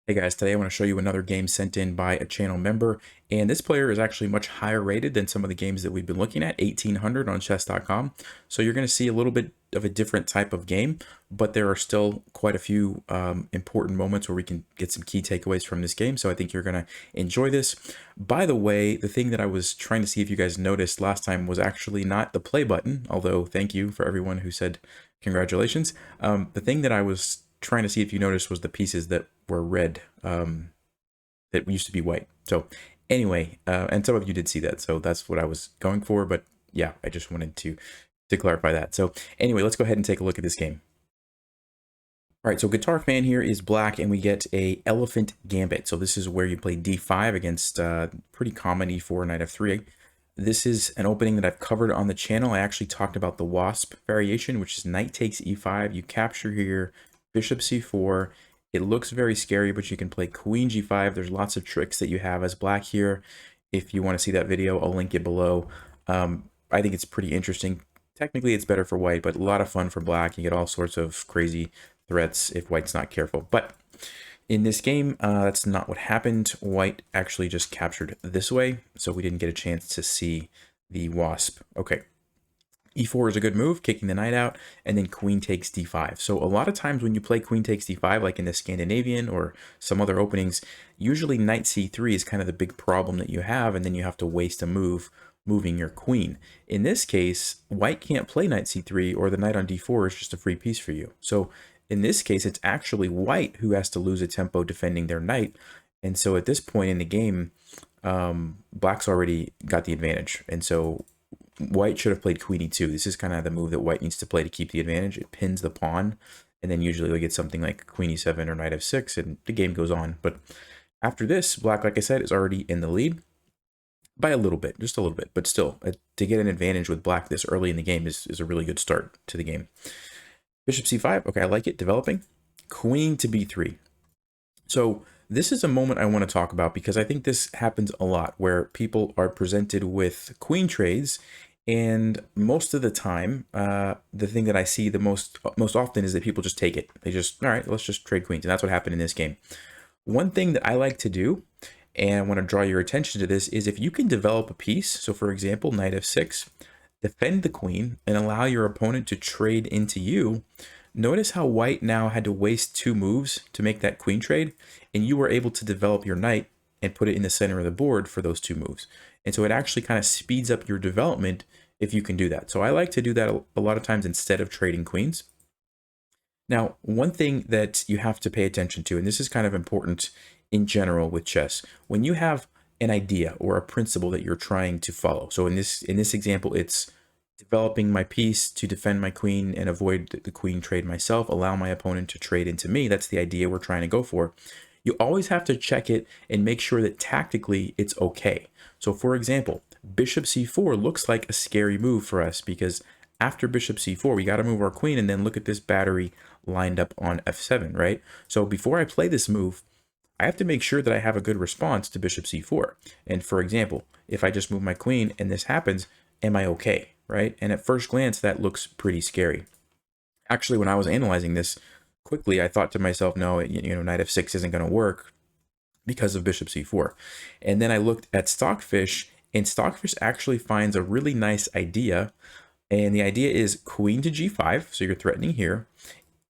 Hey guys, today I want to show you another game sent in by a channel member, and this player is actually much higher rated than some of the games that we've been looking at, 1800 on chess.com. So you're going to see a little bit of a different type of game, but there are still quite a few important moments where we can get some key takeaways from this game. So I think you're going to enjoy this. By the way, the thing that I was trying to see if you guys noticed last time was actually not the play button, although thank you for everyone who said congratulations. The thing that I was trying to see if you noticed was the pieces that were red that used to be white. So anyway, and some of you did see that, so that's what I was going for. But yeah, I just wanted to clarify that. So anyway, let's go ahead and take a look at this game. All right, so Guitar Fan here is black, and we get a Elephant Gambit. So this is where you play d5 against pretty common e4, knight f3. This is an opening that I've covered on the channel. I actually talked about the wasp variation, which is knight takes e5. You capture here, bishop c4. It looks very scary, but you can play queen g5. There's lots of tricks that you have as black here. If you want to see that video, I'll link it below. I think it's pretty interesting. Technically, it's better for white, but a lot of fun for black. You get all sorts of crazy threats if white's not careful. But in this game, that's not what happened. White actually just captured this way, so we didn't get a chance to see the wasp. Okay. E4 is a good move, kicking the knight out, and then queen takes d5. So a lot of times when you play queen takes d5, like in the Scandinavian or some other openings, usually knight c3 is kind of the big problem that you have, and then you have to waste a move moving your queen. In this case, white can't play knight c3, or the knight on d4 is just a free piece for you. So in this case, it's actually white who has to lose a tempo defending their knight. And so at this point in the game, black's already got the advantage. And so white should have played queen e2. This is kind of the move that white needs to play to keep the advantage. It pins the pawn, and then usually they get something like queen e7 or knight f6, and the game goes on. But after this, black, like I said, is already in the lead by a little bit, just a little bit. But still, to get an advantage with black this early in the game is a really good start to the game. Bishop c5, okay, I like it, developing. Queen to b3. So this is a moment I want to talk about because I think this happens a lot where people are presented with queen trades, and most of the time, the thing that I see the most often is that people just take it. They just, all right, let's just trade queens, and that's what happened in this game. One thing that I like to do, and I want to draw your attention to this, is if you can develop a piece, so for example, knight f6, defend the queen, and allow your opponent to trade into you. Notice how white now had to waste 2 moves to make that queen trade, and you were able to develop your knight and put it in the center of the board for those 2 moves. And so it actually kind of speeds up your development if you can do that. So I like to do that a lot of times instead of trading queens. Now, one thing that you have to pay attention to, and this is kind of important in general with chess, when you have an idea or a principle that you're trying to follow. So in this example, it's developing my piece to defend my queen and avoid the queen trade myself, allow my opponent to trade into me. That's the idea we're trying to go for. You always have to check it and make sure that tactically it's okay. So for example, bishop c4 looks like a scary move for us because after bishop c4, we got to move our queen, and then look at this battery lined up on f7, right? So before I play this move, I have to make sure that I have a good response to bishop c4. And for example, if I just move my queen and this happens, am I okay, right? And at first glance, that looks pretty scary. Actually, when I was analyzing this quickly, I thought to myself, no, knight f6 isn't going to work because of bishop c4. And then I looked at Stockfish, and Stockfish actually finds a really nice idea. And the idea is queen to g5, so you're threatening here.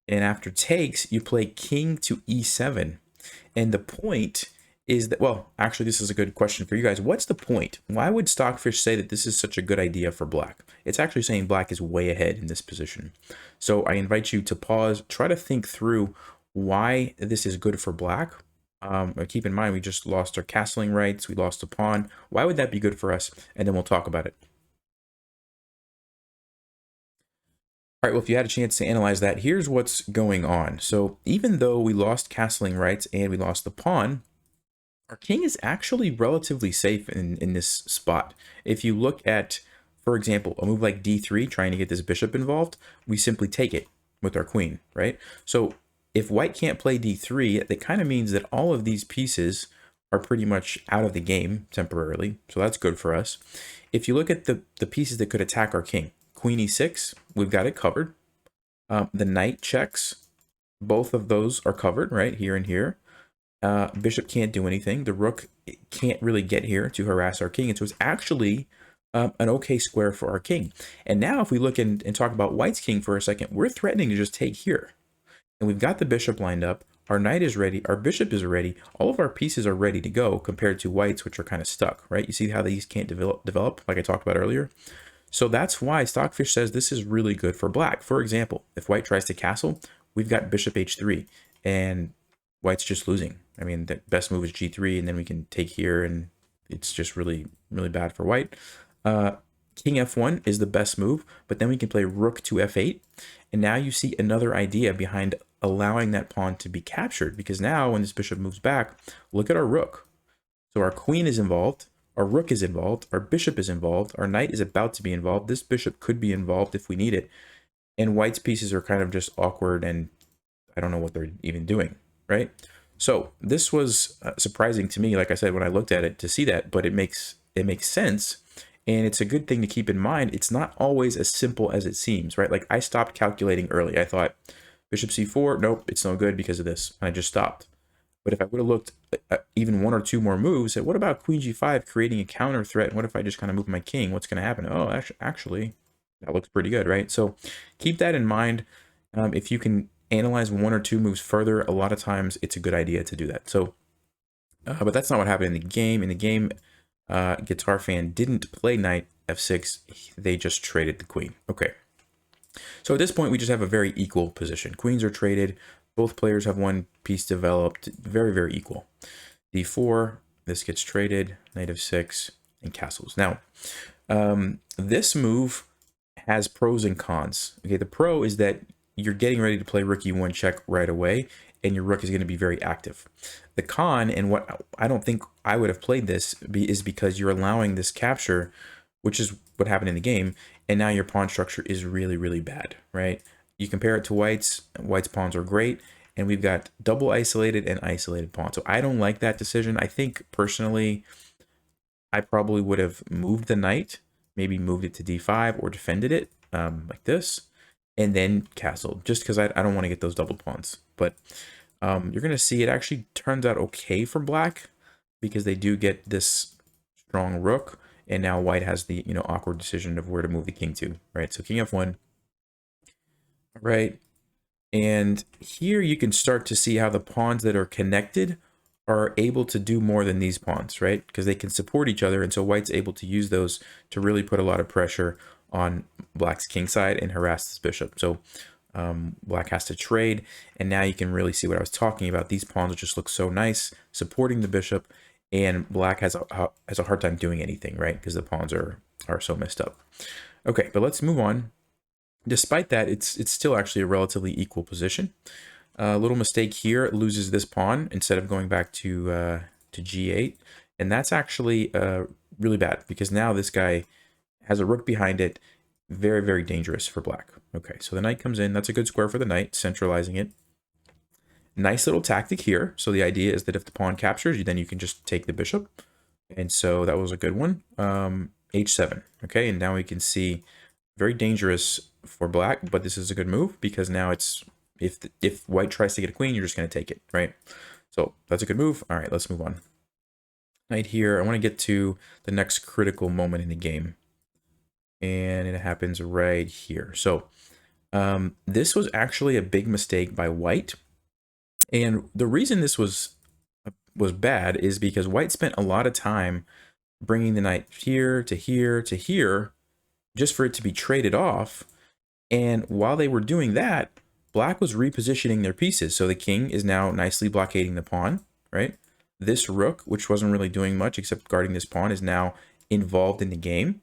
And after takes, you play king to e7. And the point is that, well, actually, this is a good question for you guys. What's the point? Why would Stockfish say that this is such a good idea for black? It's actually saying black is way ahead in this position. So I invite you to pause, try to think through why this is good for black. Keep in mind, we just lost our castling rights. We lost a pawn. Why would that be good for us? And then we'll talk about it. All right, well, if you had a chance to analyze that, here's what's going on. So even though we lost castling rights and we lost the pawn, our king is actually relatively safe in this spot. If you look at, for example, a move like d3, trying to get this bishop involved, we simply take it with our queen, right? So if white can't play d3, that kind of means that all of these pieces are pretty much out of the game temporarily. So that's good for us. If you look at the pieces that could attack our king, queen e6, we've got it covered. The knight checks, both of those are covered, right, here and here. Bishop can't do anything. The rook can't really get here to harass our king. And so it's actually an okay square for our king. And now if we look and talk about white's king for a second, we're threatening to just take here. And we've got the bishop lined up. Our knight is ready. Our bishop is ready. All of our pieces are ready to go compared to white's, which are kind of stuck, right? You see how these can't develop like I talked about earlier? So that's why Stockfish says this is really good for black. For example, if white tries to castle, we've got bishop h3 and white's just losing. I mean, the best move is g3 and then we can take here and it's just really, really bad for white. King f1 is the best move, but then we can play rook to f8. And now you see another idea behind allowing that pawn to be captured, because now when this bishop moves back, look at our rook. So our queen is involved, our rook is involved, our bishop is involved, our knight is about to be involved. This bishop could be involved if we need it. And white's pieces are kind of just awkward and I don't know what they're even doing, right? So this was surprising to me, like I said, when I looked at it to see that, but it makes sense. And it's a good thing to keep in mind. It's not always as simple as it seems, right? Like I stopped calculating early. I thought bishop c4, nope, it's no good because of this. And I just stopped. But if I would have looked at even one or two more moves, said, what about queen g5 creating a counter threat? What if I just kind of move my king? What's going to happen? Oh, actually, that looks pretty good, right? So keep that in mind. If you can analyze one or two moves further, a lot of times it's a good idea to do that. So, but that's not what happened in the game. In the game, Guitar Fan didn't play knight f6. They just traded the queen. Okay. So at this point, we just have a very equal position. Queens are traded. Both players have one piece developed. Very, very equal. d4, this gets traded. Knight f6, and castles. Now, this move has pros and cons. Okay, the pro is that you're getting ready to play rook e1 check right away, and your rook is going to be very active. The con, and what I don't think I would have played this, is because you're allowing this capture, which is what happened in the game, and now your pawn structure is really, really bad, right? You compare it to white's pawns are great, and we've got double isolated and isolated pawns. So I don't like that decision. I think, personally, I probably would have moved the knight, maybe moved it to d5 or defended it like this, and then castled, just because I don't want to get those double pawns. But you're going to see it actually turns out okay for black, because they do get this strong rook, and now white has the awkward decision of where to move the king to, right? So king f1, right? And here you can start to see how the pawns that are connected are able to do more than these pawns, right? Because they can support each other, and so white's able to use those to really put a lot of pressure on black's king side and harass this bishop. So black has to trade, and now you can really see what I was talking about. These pawns just look so nice supporting the bishop, and black has a hard time doing anything, right? Because the pawns are so messed up. Okay, but let's move on. Despite that, it's still actually a relatively equal position. A little mistake here, it loses this pawn instead of going back to g8, and that's actually really bad, because now this guy has a rook behind it. Very, very dangerous for black. Okay, so the knight comes in. That's a good square for the knight, centralizing it. Nice little tactic here. So the idea is that if the pawn captures, then you can just take the bishop. And so that was a good one. h7. Okay, and now we can see very dangerous for black, but this is a good move, because now it's if white tries to get a queen, you're just going to take it, right? So that's a good move. All right, let's move on. Knight here. I want to get to the next critical moment in the game, and it happens right here. So this was actually a big mistake by white, and the reason this was bad is because white spent a lot of time bringing the knight here to here to here just for it to be traded off. And while they were doing that, black was repositioning their pieces. So the king is now nicely blockading the pawn, right? This rook, which wasn't really doing much except guarding this pawn, is now involved in the game.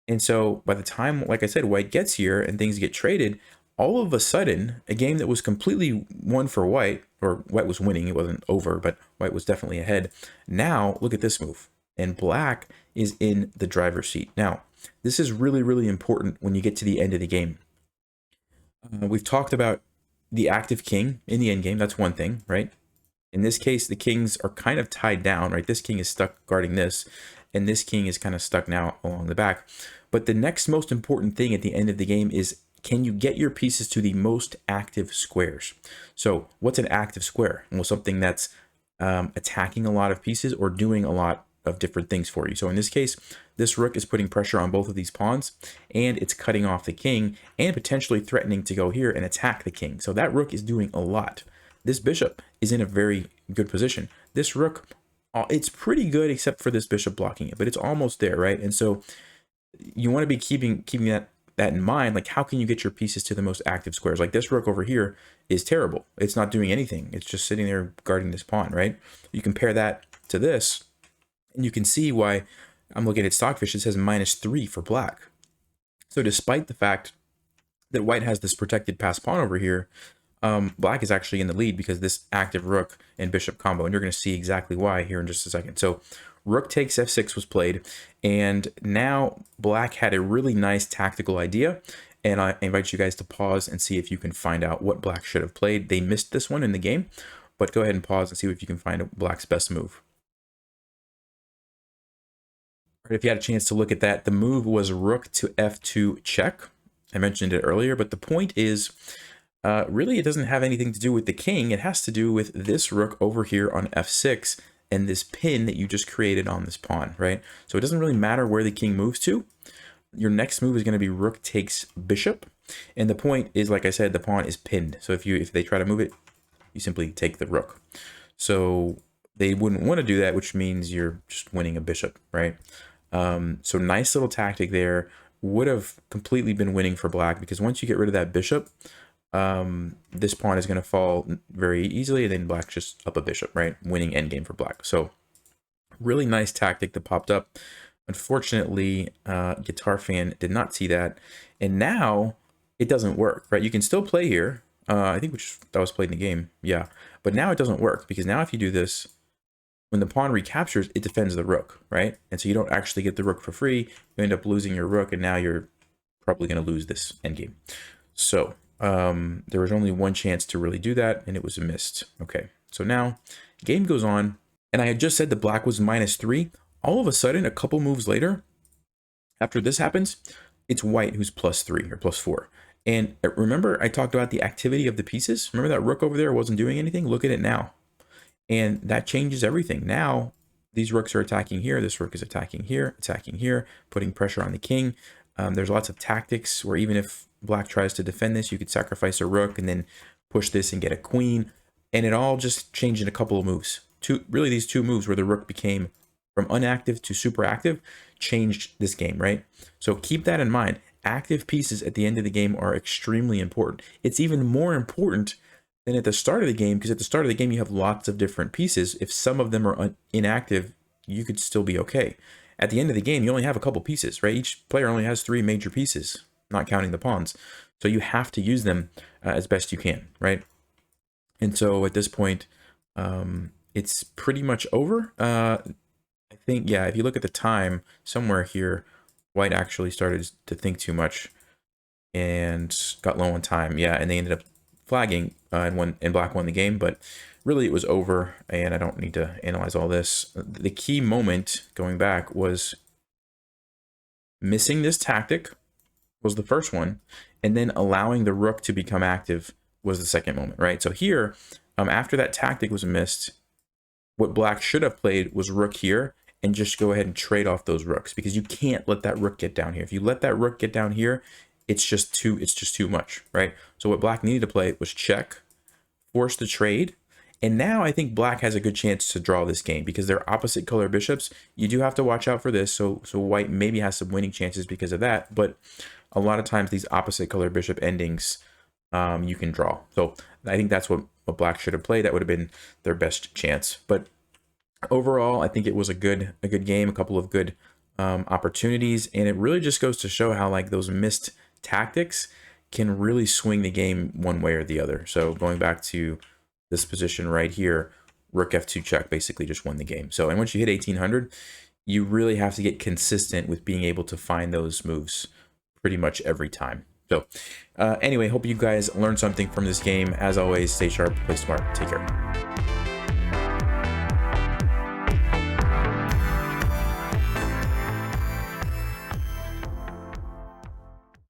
And so by the time, like I said, white gets here and things get traded, all of a sudden, a game that was completely won for white, or white was winning, it wasn't over, but white was definitely ahead. Now, look at this move. And black is in the driver's seat. Now, this is really, really important when you get to the end of the game. We've talked about the active king in the end game. That's one thing, right? In this case, the kings are kind of tied down, right? This king is stuck guarding this, and this king is kind of stuck now along the back. But the next most important thing at the end of the game is, can you get your pieces to the most active squares? So what's an active square? Well, something that's attacking a lot of pieces or doing a lot of different things for you. So in this case, this rook is putting pressure on both of these pawns, and it's cutting off the king and potentially threatening to go here and attack the king. So that rook is doing a lot. This bishop is in a very good position. This rook, it's pretty good except for this bishop blocking it, but it's almost there, right? And so you want to be keeping that in mind. Like, how can you get your pieces to the most active squares? Like this rook over here is terrible. It's not doing anything. It's just sitting there guarding this pawn, right? You compare that to this, and you can see why I'm looking at Stockfish. It says -3 for black. So despite the fact that white has this protected passed pawn over here, black is actually in the lead because this active rook and bishop combo, and you're going to see exactly why here in just a second. So rook takes f6 was played, and now black had a really nice tactical idea, and I invite you guys to pause and see if you can find out what black should have played. They missed this one in the game, but go ahead and pause and see if you can find black's best move. If you had a chance to look at that, the move was rook to f2 check. I mentioned it earlier, but the point is, really it doesn't have anything to do with the king. It has to do with this rook over here on f6 and this pin that you just created on this pawn, right? So it doesn't really matter where the king moves to. Your next move is going to be rook takes bishop. And the point is, like I said, the pawn is pinned. So if they try to move it, you simply take the rook. So they wouldn't want to do that, which means you're just winning a bishop, right? So nice little tactic there. Would have completely been winning for black, because once you get rid of that bishop, this pawn is going to fall very easily, and then black just up a bishop, right? Winning endgame for black. So really nice tactic that popped up. Unfortunately, Guitar Fan did not see that, and now it doesn't work, right? You can still play here. I think that was played in the game, yeah. But now it doesn't work, because now if you do this, when the pawn recaptures, it defends the rook, right? And so you don't actually get the rook for free. You end up losing your rook, and now you're probably going to lose this endgame. So there was only one chance to really do that, and it was missed. Okay, so now game goes on, and I had just said the black was -3. All of a sudden, a couple moves later, after this happens, it's white who's +3 or +4. And remember, I talked about the activity of the pieces. Remember that rook over there wasn't doing anything? Look at it now. And that changes everything. Now, these rooks are attacking here. This rook is attacking here, putting pressure on the king. There's lots of tactics where even if black tries to defend this, you could sacrifice a rook and then push this and get a queen. And it all just changed in a couple of moves. Really, these two moves where the rook became from inactive to super active changed this game, right? So keep that in mind. Active pieces at the end of the game are extremely important. It's even more important than at the start of the game, because at the start of the game, you have lots of different pieces. If some of them are inactive, you could still be okay. At the end of the game, you only have a couple pieces, right? Each player only has 3 major pieces, not counting the pawns. So you have to use them as best you can, right? And so at this point, it's pretty much over. I think, yeah, if you look at the time, somewhere here, white actually started to think too much and got low on time. Yeah, and they ended up flagging and black won the game, but really it was over, and I don't need to analyze all this. The key moment, going back, was missing this tactic was the first one, and then allowing the rook to become active was the second moment, right? So here, after that tactic was missed, what black should have played was rook here and just go ahead and trade off those rooks, because you can't let that rook get down here. If you let that rook get down here, it's just too much, right? So what black needed to play was check, force the trade, and now I think black has a good chance to draw this game, because they're opposite color bishops. You do have to watch out for this, so white maybe has some winning chances because of that, but a lot of times these opposite color bishop endings, you can draw. So I think that's what black should have played. That would have been their best chance. But overall, I think it was a good game, a couple of good opportunities, and it really just goes to show how like those missed tactics can really swing the game one way or the other. So going back to this position right here, rook f2 check basically just won the game. So, and once you hit 1800, you really have to get consistent with being able to find those moves pretty much every time. So anyway, hope you guys learned something from this game. As always, stay sharp, play smart, take care.